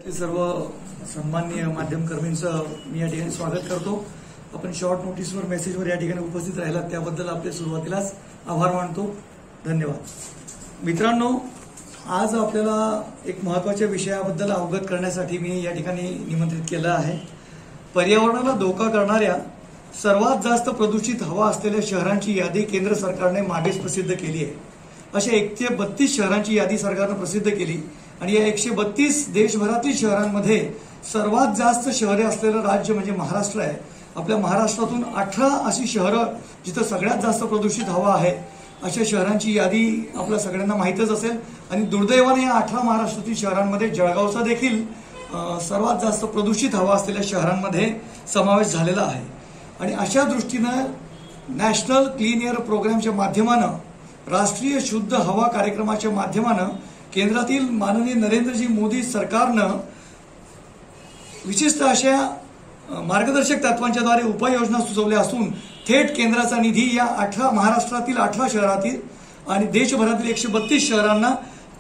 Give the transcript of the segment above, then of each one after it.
सर्व सन्माननीय माध्यमकर्मींचं मी या ठिकाणी स्वागत करतो। आपण शॉर्ट नोटीसवर मेसेजवर या ठिकाणी उपस्थित राहिलात त्याबद्दल आपले सुरुवातीलाच आभार मानतो। धन्यवाद। मित्रांनो, आज आपल्याला एक महत्त्वाच्या विषयाबद्दल अवगत करण्यासाठी मी या ठिकाणी निमंत्रित केलं आहे। पर्यावरणाला धोका करणाऱ्या सर्वात जास्त प्रदूषित हवा असलेल्या शहरांची यादी केंद्र सरकारने मागेच प्रसिद्ध केली आहे। अशा 132 शहरांची यादी सरकारने प्रसिद्ध केली आणि या 132 देशभरातील शहरांमध्ये सर्वात जास्त शहरे असलेलं राज्य म्हणजे महाराष्ट्र आहे। आपल्या महाराष्ट्रातून 18 अशी शहरं जिथं सगळ्यात जास्त प्रदूषित हवा आहे अशा शहरांची यादी आपल्या सगळ्यांना माहितच असेल। आणि दुर्दैवाने या 18 महाराष्ट्रातील शहरांमध्ये जळगावचा देखील सर्वात जास्त प्रदूषित हवा असलेल्या शहरांमध्ये समावेश झालेला आहे। आणि अशा दृष्टीने नॅशनल क्लीन एअर प्रोग्रामच्या माध्यमानं, राष्ट्रीय शुद्ध हवा कार्यक्रमाच्या माध्यमानं केंद्रातील माननीय नरेंद्रजी मोदी सरकारनं विशिष्ट अशा मार्गदर्शक तत्वांच्या द्वारे उपाययोजना सुचवल्या असून थेट केंद्राचा निधी या महाराष्ट्रातील 18 शहरातील आणि देशभरातील 132 शहरांना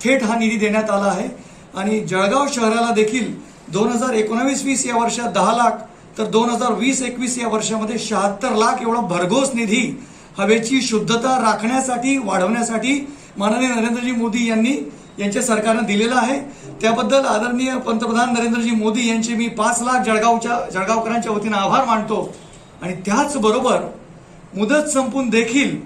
थेट हा निधी देण्यात आला आहे। आणि जळगाव शहराला देखील 2019-20 या वर्षात 10 लाख तर 2020-21 या वर्षामध्ये 76 लाख एवढा भरघोस निधी हवेची शुद्धता राखण्यासाठी वाढवण्यासाठी माननीय नरेंद्रजी मोदी यांच्या सरकारने दिलेला आहे। त्याबद्दल आदरणीय पंतप्रधान नरेंद्रजी मोदी यांचे मी 5 लाख जळगावकरांच्या वतीने आभार मानतो। आणि त्याचबरोबर मुदत संपून देखील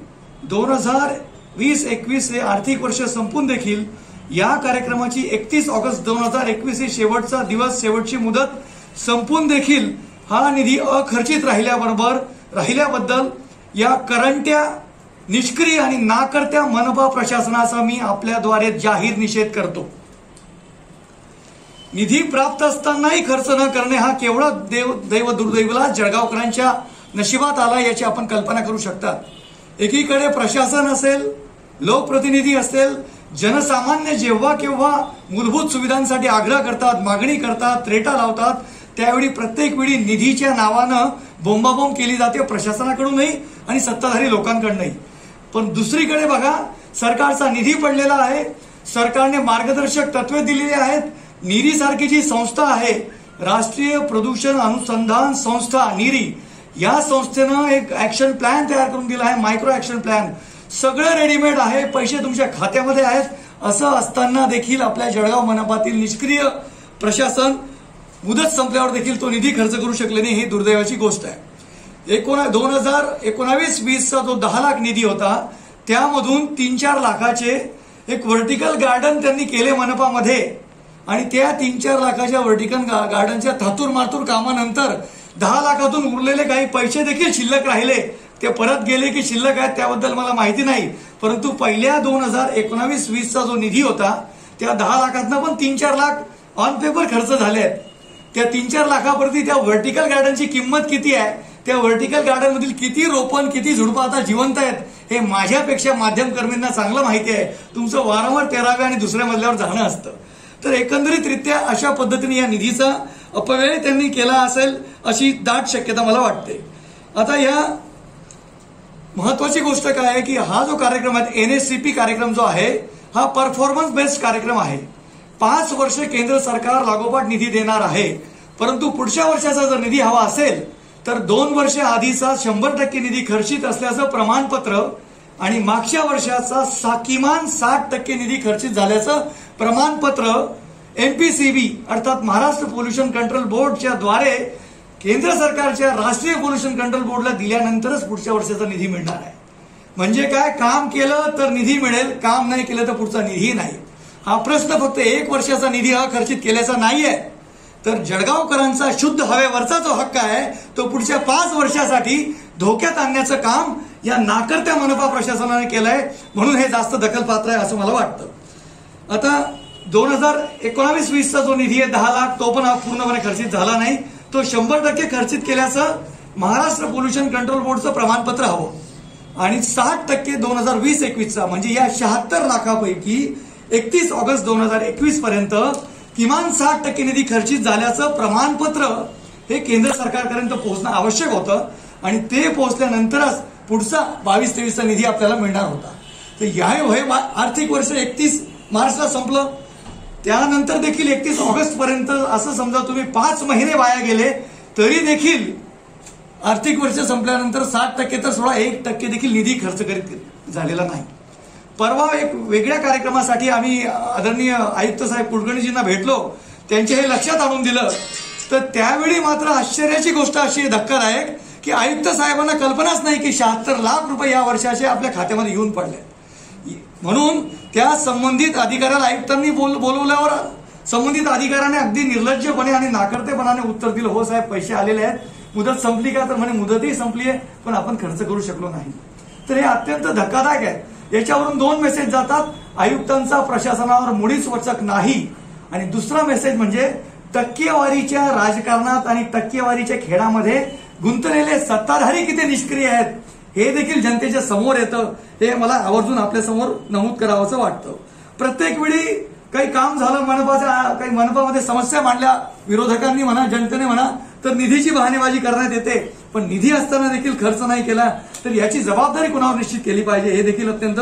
2020-21 हे आर्थिक वर्ष संपून देखील या कार्यक्रमाची 31 ऑगस्ट 2021 ही शेवटचा दिवस, शेवटची मुदत संपून देखील हा निधी अखर्चित राहिल्याबद्दल या करंट्या, निष्क्रिय आणि नाकर्त्या मनपा प्रशासनाचा मी आपल्याद्वारे जाहीर निषेध करतो। निधी प्राप्त असतानाही खर्च न करणे हा केवळ दैव दुर्दैवाला जळगावकरांच्या नशिबात आला याची आपण कल्पना करू शकतात। एकीकडे प्रशासन असेल, लोकप्रतिनिधी असेल, जनसामान्य जेव्हा केव्हा मूलभूत सुविधांसाठी आग्रह करतात, मागणी करतात, रेटा लावतात, त्यावेळी प्रत्येक वेळी निधीच्या नावानं बोंबाबोंब केली जाते प्रशासनाकडूनही आणि सत्ताधारी लोकांकडूनही। पण दुसरीकडे बघा, सरकारचा निधी पडलेला आहे, सरकारने मार्गदर्शक तत्वे दिलेली आहेत। नीरी सारखी जी संस्था आहे, राष्ट्रीय प्रदूषण अनुसंधान संस्था नीरी, या संस्थेनं एक ऍक्शन प्लॅन तयार करून दिला आहे, मायक्रो ऍक्शन प्लॅन। सगळं रेडीमेड आहे, पैसे तुमच्या खात्यामध्ये आहेत। असं असताना देखील आपल्या जळगाव मनपातील निष्क्रिय प्रशासन मुदत संपल्यावर देखील तो निधी खर्च करू शकले नाही, ही दुर्दैवाची गोष्ट आहे। 2019-20 चा जो 10 लाख निधी होता त्यामधून 3-4 लाखाचे एक व्हर्टिकल गार्डन त्यांनी केले मनपामध्ये आणि त्या 3-4 लाखाच्या व्हर्टिकल गार्डनच्या थातूर मातूर कामानंतर 10 लाखातून उरलेले काही पैसे देखील शिल्लक राहिले। ते परत गेले की शिल्लक आहेत त्याबद्दल मला माहिती नाही, परंतु पहिल्या 2019-20 चा जो निधी होता त्या 10 लाखातनं पण 3-4 लाख ऑन पेपर खर्च झाले आहेत। त्या 3-4 लाखावरती त्या व्हर्टिकल गार्डनची किंमत किती आहे, त्या व्हर्टिकल गार्डन मधील किती रोपण, किती झुडपं आता जिवंत आहेत हे माझ्यापेक्षा माध्यमकर्मींना चांगलं माहिती आहे। तुमचं वारंवार 13व्या आणि दुसऱ्या मजल्यावर जाणं असतं। तर एकंदरीतरित्या अशा पद्धतीने या निधीचा अपव्यय त्यांनी केला असेल अशी दाट शक्यता मला वाटते। आता या महत्वाची गोष्ट काय आहे की हा जो कार्यक्रम आहे, NSCP कार्यक्रम जो आहे हा परफॉर्मन्स बेस्ड कार्यक्रम आहे। 5 वर्ष केंद्र सरकार लागोपाठ निधी देणार आहे, परंतु पुढच्या वर्षाचा जर निधी हवा असेल तर 2 वर्ष आधीचा 100% निधी खर्चित असल्याचं प्रमाणपत्र आणि मागच्या वर्षाचा किमान 60% निधी खर्चित झाल्याचं प्रमाणपत्र MPCB अर्थात महाराष्ट्र पोल्युशन कंट्रोल बोर्डच्या द्वारे केंद्र सरकारच्या राष्ट्रीय पोल्युशन कंट्रोल बोर्डला दिल्यानंतरच पुढच्या वर्षाचा निधी मिळणार आहे। म्हणजे काय, काम केलं तर निधी मिळेल, काम नाही केलं तर पुढचा निधी नाही। हा प्रश्न फक्त 1 वर्षाचा निधी अखर्चित केल्याचा नाहीये, तर जळगावकरांचा शुद्ध हवेवरचा जो हक्क आहे तो पुढच्या 5 वर्षासाठी धोक्यात आणण्याचं काम या नाकर्त्या मनपा प्रशासनाने केलंय, म्हणून हे जास्त दखलपात्र आहे असं मला वाटतं। आता 2019-20 चा जो निधी आहे 10 लाख, तो पण हा पूर्णपणे खर्चित झाला नाही, तो 100% खर्चित केल्याचं महाराष्ट्र पोल्युशन कंट्रोल बोर्डचं प्रमाणपत्र हवं। आणि 60% 2020-21 चा म्हणजे या 76 लाखापैकी 31 ऑगस्ट 2021 पर्यंत किमान 60% निधी खर्चित झाल्याचं प्रमाणपत्र हे केंद्र सरकारपर्यंत पोहोचणं आवश्यक होतं आणि ते पोहोचल्यानंतरच पुढचा 22-23 चा निधी आपल्याला मिळणार होता। तर या आर्थिक वर्ष 31 मार्चला संपलं, त्यानंतर देखील 31 ऑगस्ट पर्यंत असं समजा तुम्ही 5 महिने वाया गेले तरी देखील आर्थिक वर्ष संपल्यानंतर 60% तर सोडा 1% देखील निधी खर्च करीत झालेला नाही. परवा एक वेगळ्या कार्यक्रमासाठी आम्ही आदरणीय आयुक्त साहेब कुलकर्णीजींना भेटलो, त्यांचे हे लक्षात आणून दिलं. तर त्यावेळी मात्र आश्चर्याची गोष्ट अशी आहे, धक्कादायक, की आयुक्त साहेबांना कल्पनाच नाही की 76 लाख रुपये या वर्षाचे आपल्या खात्यामध्ये येऊन पडले. म्हणून त्या संबंधित अधिकाऱ्याला आयुक्तांनी बोलवल्यावर संबंधित अधिकाऱ्याने अगदी निर्लज्जपणे आणि नाकर्तेपणाने उत्तर दिलं, हो साहेब पैसे आलेले आहेत, मुदत संपली का, तर म्हणे मुदतही संपली आहे पण आपण खर्च करू शकलो नाही. तर हे अत्यंत धक्कादायक आहे. याच्यावरून 2 मेसेज जातात, आयुक्तांचा प्रशासनावर मुळीच वचक नाही. आणि दुसरा मेसेज म्हणजे टक्केवारीच्या राजकारणात आणि टक्केवारीच्या खेळामध्ये गुंतलेले सत्ताधारी किती निष्क्रिय आहेत हे देखील जनतेच्या समोर येतं. हे मला आवर्जून आपल्या समोर नमूद करावंसं वाटतं. प्रत्येक वेळी काही काम झालं, काही मनपामध्ये समस्या मांडल्या विरोधकांनी म्हणा, जनतेने म्हणा, तर निधीची बहाणेबाजी करण्यात येते. पण निधी असताना देखील खर्च नाही केला तर याची जबाबदारी कुणावर निश्चित केली पाहिजे हे देखील अत्यंत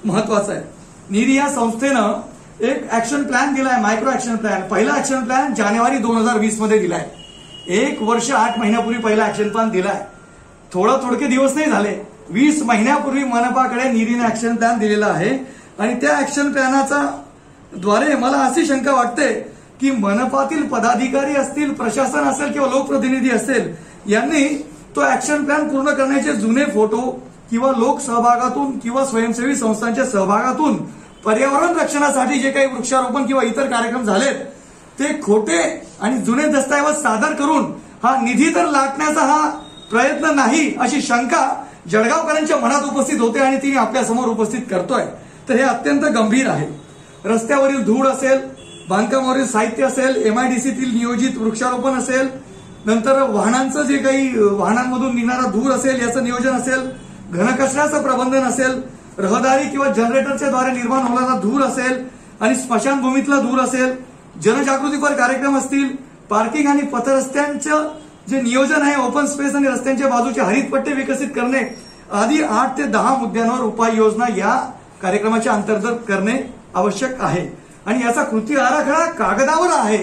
महत्वाचं आहे. निधी या संस्थेनं एक ऍक्शन प्लॅन दिलाय, मायक्रो ऍक्शन प्लॅन. पहिला ऍक्शन प्लॅन जानेवारी 2020 मध्ये दिलाय. 1 वर्ष 8 महिन्यापूर्वी पहिला ऍक्शन प्लॅन दिलाय. थोडके दिवस नाही झाले, 20 महिन्यापूर्वी मनपाकडे निधीने ऍक्शन प्लॅन दिलेला आहे. आणि त्या ऍक्शन प्लॅनाचा द्वारे मला अशी शंका वाटते की मनपातील पदाधिकारी असतील, प्रशासन असेल किंवा लोकप्रतिनिधी असेल, यांनी तो ऍक्शन प्लॅन पूर्ण करण्याचे जुने फोटो किंवा लोक सहभागातून किंवा स्वयंसेवी संस्थांच्या सहभागातून पर्यावरण रक्षणासाठी जे काही वृक्षारोपण किंवा इतर कार्यक्रम झालेत ते खोटे आणि जुने दस्तऐवज सादर करून हा निधी तर लाटण्याचा हा प्रयत्न नाही अशी शंका जळगावकरांच्या मनात उपस्थित होते आणि ती आपल्यासमोर उपस्थित करतोय. तर हे अत्यंत गंभीर आहे. रस्त्यावरील धूळ असेल, बांधकामावरील साहित्य असेल, एमआयडीसीतील नियोजित वृक्षारोपण असेल, नंतर वाहनांचं जे काही वाहनांमधून निघणारा धूर असेल याचं नियोजन असेल, घनकचऱ्याचं प्रबंधन असेल, रहदारी किंवा जनरेटरच्या द्वारे निर्माण होणारा धूर असेल आणि स्मशानभूमीतला धूर असेल, जनजागृतीपर कार्यक्रम असतील, पार्किंग आणि पथरस्त्यांचं जे नियोजन आहे, ओपन स्पेस आणि रस्त्यांच्या बाजूचे हरित पट्टे विकसित करणे आदी 8 ते 10 मुद्द्यांवर उपाययोजना या कार्यक्रमाच्या अंतर्गत करणे आवश्यक आहे. आणि याचा कृती आराखडा कागदावर आहे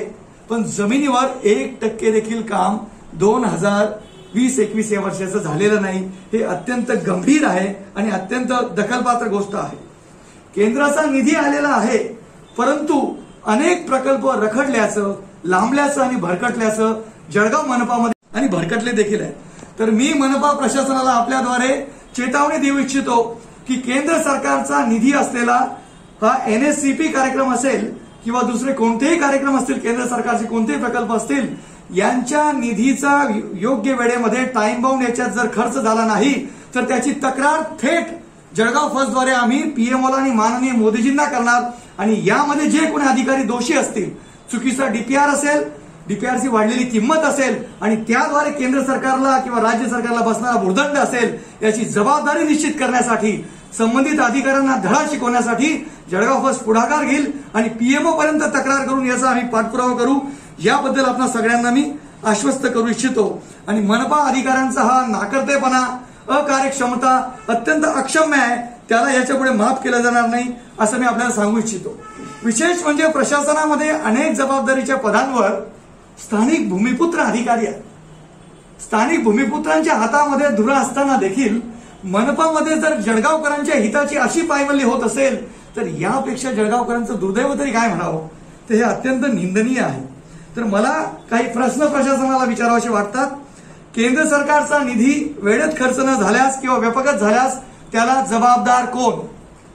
पण जमिनीवर 1% देखील काम 2020-21 या वर्षाचं झालेलं नाही. हे अत्यंत गंभीर आहे आणि अत्यंत दखलपात्र गोष्ट आहे. केंद्राचा निधी आलेला आहे परंतु अनेक प्रकल्प रखडल्याचं, लांबल्याचं आणि भरकटल्याचं जळगाव मनपामध्ये आणि भरकटले देखील आहे. तर मी मनपा प्रशासनाला आपल्याद्वारे चेतावणी देऊ इच्छितो की केंद्र सरकारचा निधी असलेला हा एनएससीपी कार्यक्रम असेल किंवा दुसरे कोणतेही कार्यक्रम असतील, केंद्र सरकारचे कोणतेही प्रकल्प असतील, यांच्या निधीचा योग्य वेळेमध्ये टाइम बाउंड याच्यात जर खर्च झाला नाही तर त्याची तक्रार थेट जळगाव फर्स्टद्वारे आम्ही पीएमओला आणि माननीय मोदीजींना करणार. आणि यामध्ये जे कोणी अधिकारी दोषी असतील, चुकीचा डीपीआर असेल, डीपीआरची वाढलेली किंमत असेल आणि त्याद्वारे केंद्र सरकारला किंवा राज्य सरकारला बसणारा भूर्दंड असेल, याची जबाबदारी निश्चित करण्यासाठी संबंधित अधिकाऱ्यांना धडा शिकवण्यासाठी जळगाव फर्स्ट पुढाकार घेईल आणि पीएमओ पर्यंत तक्रार करून याचा आम्ही पाठपुरावा करू. याबद्दल आपल्या सगळ्यांना मी आश्वस्त करू इच्छितो. आणि मनपा अधिकाऱ्यांचा हा नाकर्तेपणा, अकार्यक्षमता अत्यंत अक्षम्य आहे, त्याला याच्यापुढे माफ केलं जाणार नाही असं मी आपल्याला सांगू इच्छितो. विशेष म्हणजे प्रशासनामध्ये अनेक जबाबदारीच्या पदांवर स्थानिक भूमिपुत्र अधिकारी आहेत. स्थानिक भूमिपुत्रांच्या हातामध्ये धुरा असताना देखील मनपामध्ये जर जळगावकरांच्या हिताची अशी पायमल्ली होत असेल तर यापेक्षा जळगावकरांचं दुर्दैव तरी काय म्हणावं. तर हे अत्यंत निंदनीय आहे. तर मला काही प्रश्न प्रशासनाला विचारावेसे वाटतात. केंद्र सरकारचा निधी वेळेत खर्च न झाल्यास किंवा व्यापकच झाल्यास त्याला जबाबदार कोण,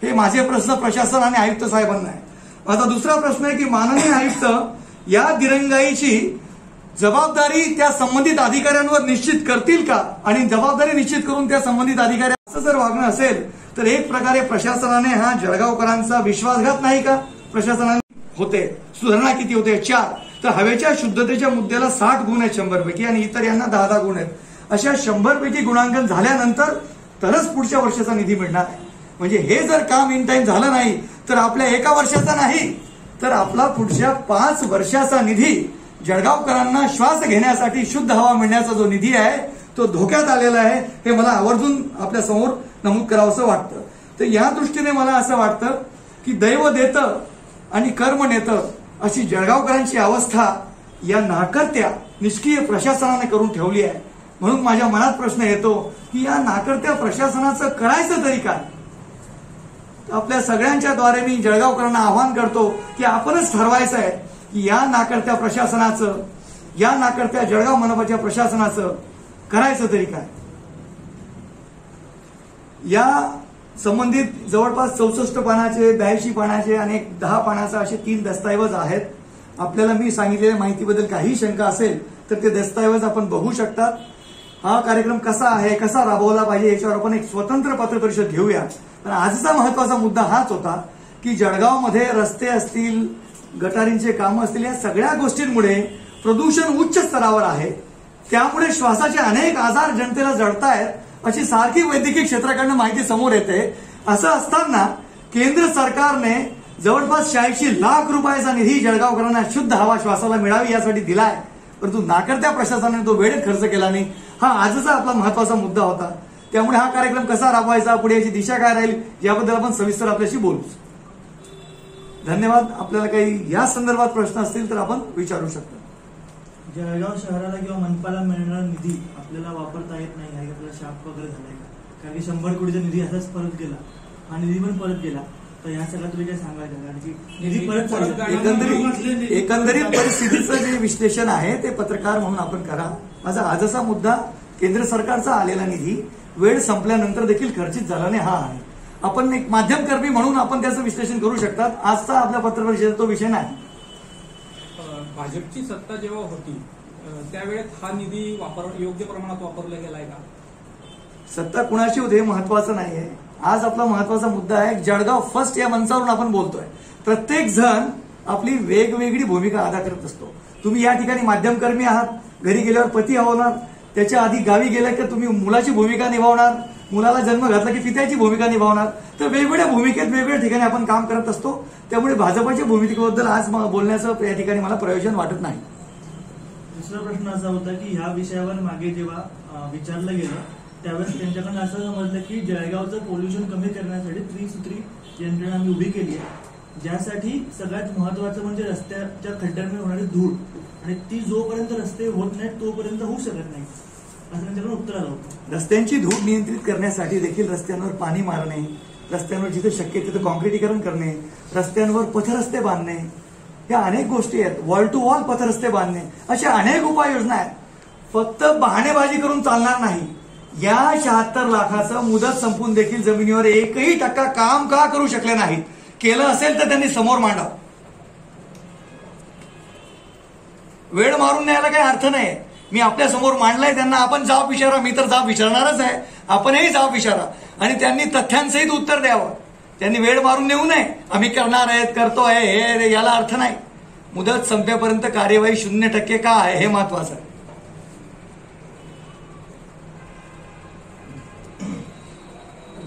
हे माझे प्रश्न प्रशासन आणि आयुक्त साहेबांना आहे. माझा दुसरा प्रश्न आहे की माननीय आयुक्त या दिरंगाईची जबाबदारी त्या संबंधित अधिकाऱ्यांवर निश्चित करतील का, आणि जबाबदारी निश्चित करून त्या संबंधित अधिकाऱ्यांचं जर वागणं असेल तर एक प्रकारे प्रशासनाने हा जळगावकरांचा विश्वासघात नाही का प्रशासनाने होते. सुधारणा किती होते? 4. तर हवेच्या शुद्धतेच्या मुद्द्याला 60 गुण आहेत 100 पैकी आणि इतर यांना 10 गुण आहेत. अशा 100 पैकी गुणांकन झाल्यानंतर तरच पुढच्या वर्षाचा निधी मिळणार आहे. म्हणजे हे जर काम इन टाइम झालं नाही तर आपल्या एका वर्षाचा नाही तर आपला पुढच्या 5 वर्षाचा निधी जळगावकरांना श्वास घेण्यासाठी शुद्ध हवा मिळण्याचा जो निधी आहे तो धोक्यात आलेला आहे. हे मला आवर्जून आपल्या समोर नमूद करावंसं वाटतं. तर या दृष्टीने मला असं वाटतं की दैव देतं आणि कर्म नेतं अशी जळगावकरांची अवस्था या नाकर्त्या निष्क्रिय प्रशासनाने करून ठेवली आहे. म्हणून माझ्या मनात प्रश्न येतो की या नाकर्त्या प्रशासनाचं करायचं तरी काय. आपल्या सगळ्यांच्या द्वारे मी जळगावकरांना आवाहन करतो की आपणच ठरवायचं आहे की या नाकर्त्या प्रशासनाचं, या नाकर्त्या जळगाव मनपाच्या प्रशासनाचं करायचं तरी काय. या संबंधित जवळपास 64 पानाचे, 82 पानाचे आणि 10 पानाचे असे 3 दस्तऐवज आहेत. आपल्याला मी सांगितलेल्या माहितीबद्दल काही शंका असेल तर ते दस्तऐवज आपण बघू शकतात. हा कार्यक्रम कसा आहे, कसा राबवला पाहिजे याच्यावर आपण एक स्वतंत्र पत्रपरिषद घेऊया. पण आजचा महत्वाचा मुद्दा हाच होता की जळगावमध्ये रस्ते असतील, गटारींचे कामं असतील, या सगळ्या गोष्टींमुळे प्रदूषण उच्च स्तरावर आहे. त्यामुळे श्वासाचे अनेक आजार जनतेला जडतायत अशी सारखी वैद्यकीय क्षेत्राकडनं माहिती समोर येते. असं असताना केंद्र सरकारने जवळपास 86 लाख रुपयाचा निधी जळगावकरांना शुद्ध हवा श्वासाला मिळावी यासाठी दिलाय. परंतु नाकर्त्या प्रशासनाने तो वेळेत खर्च केला नाही. हा आजचा आपला महत्वाचा मुद्दा होता. त्यामुळे हा कार्यक्रम कसा राबवायचा, पुढे याची दिशा काय राहील याबद्दल आपण सविस्तर आपल्याशी बोलू. धन्यवाद. आपल्याला काही या संदर्भात प्रश्न असतील तर आपण विचारू शकता. जळगाव शहराला किंवा मनपाला मिळणारा निधी आपल्याला वापरता येत नाही आहे, आपल्याला शाप वगैरे झालाय का? कारण की 100 कोटीचा निधी असाच परत गेला, हा निधी पण परत गेला. तर या सगळ्यात तुम्ही काय सांगायचं, कारण की निधी परत एकंदरीत परिस्थितीचं जे विश्लेषण आहे ते पत्रकार म्हणून आपण करा. माझा आजचा मुद्दा केंद्र सरकारचा आलेला निधी वेळ संपल्यानंतर देखील खर्चित झाला नाही हा आहे. आपण एक माध्यमकर्मी म्हणून आपण त्याचं विश्लेषण करू शकतात. आजचा आपल्या पत्रपरिषदेचा तो विषय नाही. भाजपची सत्ता जेव्हा होती त्यावेळेत हा निधी योग्य प्रमाणात वापरला गेलाय का? सत्ता कुणाची होते महत्वाचं नाहीये. आज आपला महत्वाचा मुद्दा आहे जळगाव फर्स्ट या मंचावरून आपण बोलतोय. प्रत्येक जण आपली वेगवेगळी भूमिका अदा करत असतो. तुम्ही या ठिकाणी माध्यमकर्मी आहात, घरी गेल्यावर पती होणार, त्याच्या आधी गावी गेल्या की तुम्ही मुलाची भूमिका निभावणार, मुलाला जन्म घातला की पित्याची भूमिका निभावणार. तर वेगवेगळ्या भूमिकेत वेगवेगळ्या ठिकाणी आपण काम करत असतो. त्यामुळे भाजपच्या भूमिकेबद्दल आज बोलण्याचं या ठिकाणी मला प्रयोजन वाटत नाही. दुसरा प्रश्न असा होता की ह्या विषयावर मागे जेव्हा विचारलं गेलं त्यावेळेस त्यांच्याकडून असं समजलं की जळगावचं पोल्युशन कमी करण्यासाठी त्रिसूत्री यंत्रणा आम्ही उभी केली आहे, ज्यासाठी सगळ्यात महत्वाचं म्हणजे रस्त्याच्या खड्ड्यांमध्ये होणारी धूळ, आणि ती जोपर्यंत रस्ते होत नाहीत तोपर्यंत होऊ शकत नाही असं त्यांच्याकडून उत्तर आलं होतं. रस्त्यांची धूळ नियंत्रित करण्यासाठी देखील रस्त्यांवर पाणी मारणे, रस्त्यांवर जिथे शक्य तिथे कॉन्क्रिटीकरण करणे, रस्त्यांवर पथरस्ते बांधणे, या अनेक गोष्टी आहेत. वॉल टू वॉल पथरस्ते बांधणे, अशा अनेक उपाययोजना आहेत. फक्त बहाणेबाजी करून चालणार नाही. या 76 लाखाचं मुदत संपून देखील जमिनीवर 1% काम का करू शकले नाहीत? केलं असेल तर त्यांनी समोर मांडावं. वेळ मारून न्यायला काही अर्थ नाही. मी आपल्या समोर मांडलाय त्यांना, आपण जाब विचारा. मी तर जाब विचारणारच आहे, आपणही जाब विचारा आणि त्यांनी तथ्यांसहित उत्तर द्यावं. त्यांनी वेळ मारून नेऊ नये. आम्ही करणार आहेत, करतो आहे, हे याला अर्थ नाही. मुदत संपेपर्यंत कार्यवाही 0% का आहे हे महत्वाचं आहे.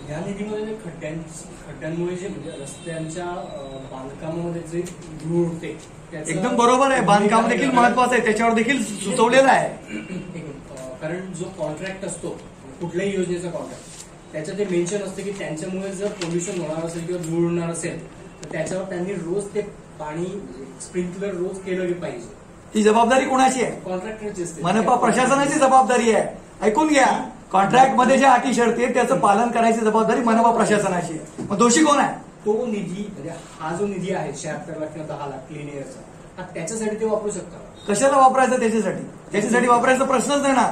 या निधीमध्ये खड्ड्यांमुळे जे म्हणजे रस्त्यांच्या बांधकामामध्ये जे धूळ उडते एकदम बरोबर आहे. बांधकाम देखील महत्वाचं आहे, त्याच्यावर देखील सुचवलेलं आहे. कारण जो कॉन्ट्रॅक्ट असतो कुठल्याही योजनेचा कॉन्ट्रॅक्ट, त्याच्यात ते मेन्शन असतं की त्यांच्यामुळे जर पोल्युशन होणार असेल किंवा धूळ उडणार असेल तर त्याच्यावर त्यांनी रोज ते पाणी स्प्रिंकलर रोज केलं पाहिजे. ही जबाबदारी कोणाची आहे? कॉन्ट्रॅक्टरची असते. मनपा प्रशासनाची जबाबदारी आहे. ऐकून घ्या, कॉन्ट्रॅक्ट मध्ये ज्या अटी शर्ती आहेत त्याचं पालन करायची जबाबदारी मनपा प्रशासनाची आहे. मग दोषी कोण आहे? तो निधी म्हणजे हा जो निधी आहे 76 लाख किंवा 10 लाख क्लीन एअरचा, हा त्याच्यासाठी ते वापरू शकतात. कशाला वापरायचं? त्याच्यासाठी वापरायचा प्रश्नच नाही ना.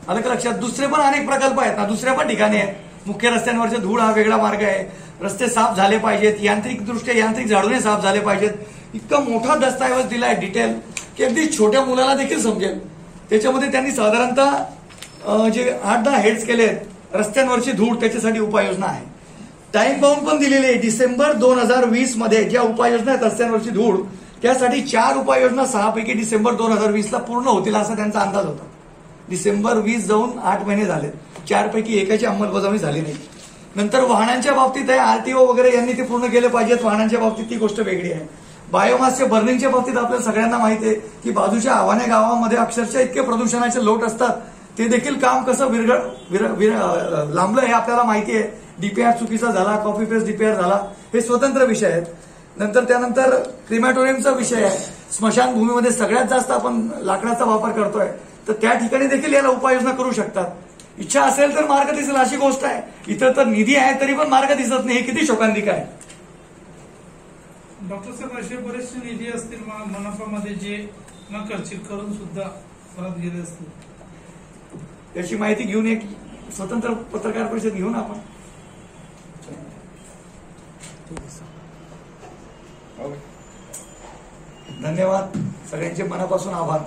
आलं का लक्षात? दुसरे पण अनेक प्रकल्प आहेत ना, दुसऱ्या पण ठिकाणी आहेत. मुख्य रस्त्यांवरचे धूळ हा वेगळा मार्ग आहे. रस्ते साफ झाले पाहिजेत, यांत्रिक झाडूने साफ झाले पाहिजेत. इतका मोठा दस्तऐवज दिलाय डिटेल की अगदी छोट्या मुलाला देखील समजेल. त्याच्यामध्ये त्यांनी साधारणतः जे 8-10 हेड्स केले आहेत. रस्त्यांवरची धूळ त्याच्यासाठी उपाययोजना आहे. टाइम बाउंड पण दिलेली आहे. डिसेंबर 2020 मध्ये ज्या उपाययोजना आहेत रस्त्यांवरची धूळ, त्यासाठी 4 उपाययोजना 6 पैकी डिसेंबर 2020 ला पूर्ण होतील असा त्यांचा अंदाज होता. डिसेंबर 20 जाऊन 8 महिने झालेत, 4 पैकी एकाची अंमलबजावणी झाली नाही. नंतर वाहनांच्या बाबतीत आहे, आरटीओ वगैरे यांनी ते पूर्ण केले पाहिजेत. वाहनांच्या बाबतीत ती गोष्ट वेगळी आहे. बायोमासच्या बर्निंगच्या बाबतीत आपल्याला सगळ्यांना माहिती आहे की बाजूच्या आव्हाने गावामध्ये अक्षरशः इतके प्रदूषणाचे लोट असतात. ते देखील काम कसं लांबलं हे आपल्याला माहिती आहे. डीपीआर चुकीचा झाला, कॉपी पेस्ट डीपीआर झाला, हे स्वतंत्र विषय आहेत. नंतर त्यानंतर क्रिमॅटोरियमचा विषय आहे. स्मशानभूमीमध्ये सगळ्यात जास्त आपण लाकडाचा वापर करतोय, तर त्या ठिकाणी देखील याला उपाययोजना करू शकतात. इच्छा असेल तर मार्ग दिसेल अशी गोष्ट आहे. इथं तर निधी आहे तरी पण मार्ग दिसत नाही, हे किती शोकांतिक आहे. डॉक्टर साहेब, असे बरेचसे निधी असतील मनपामध्ये जे न खर्चित करून सुद्धा परत गेले असतील, त्याची माहिती घेऊन एक स्वतंत्र पत्रकार परिषद घेऊन आपण. धन्यवाद, सगळ्यांचे मनापासून आभार.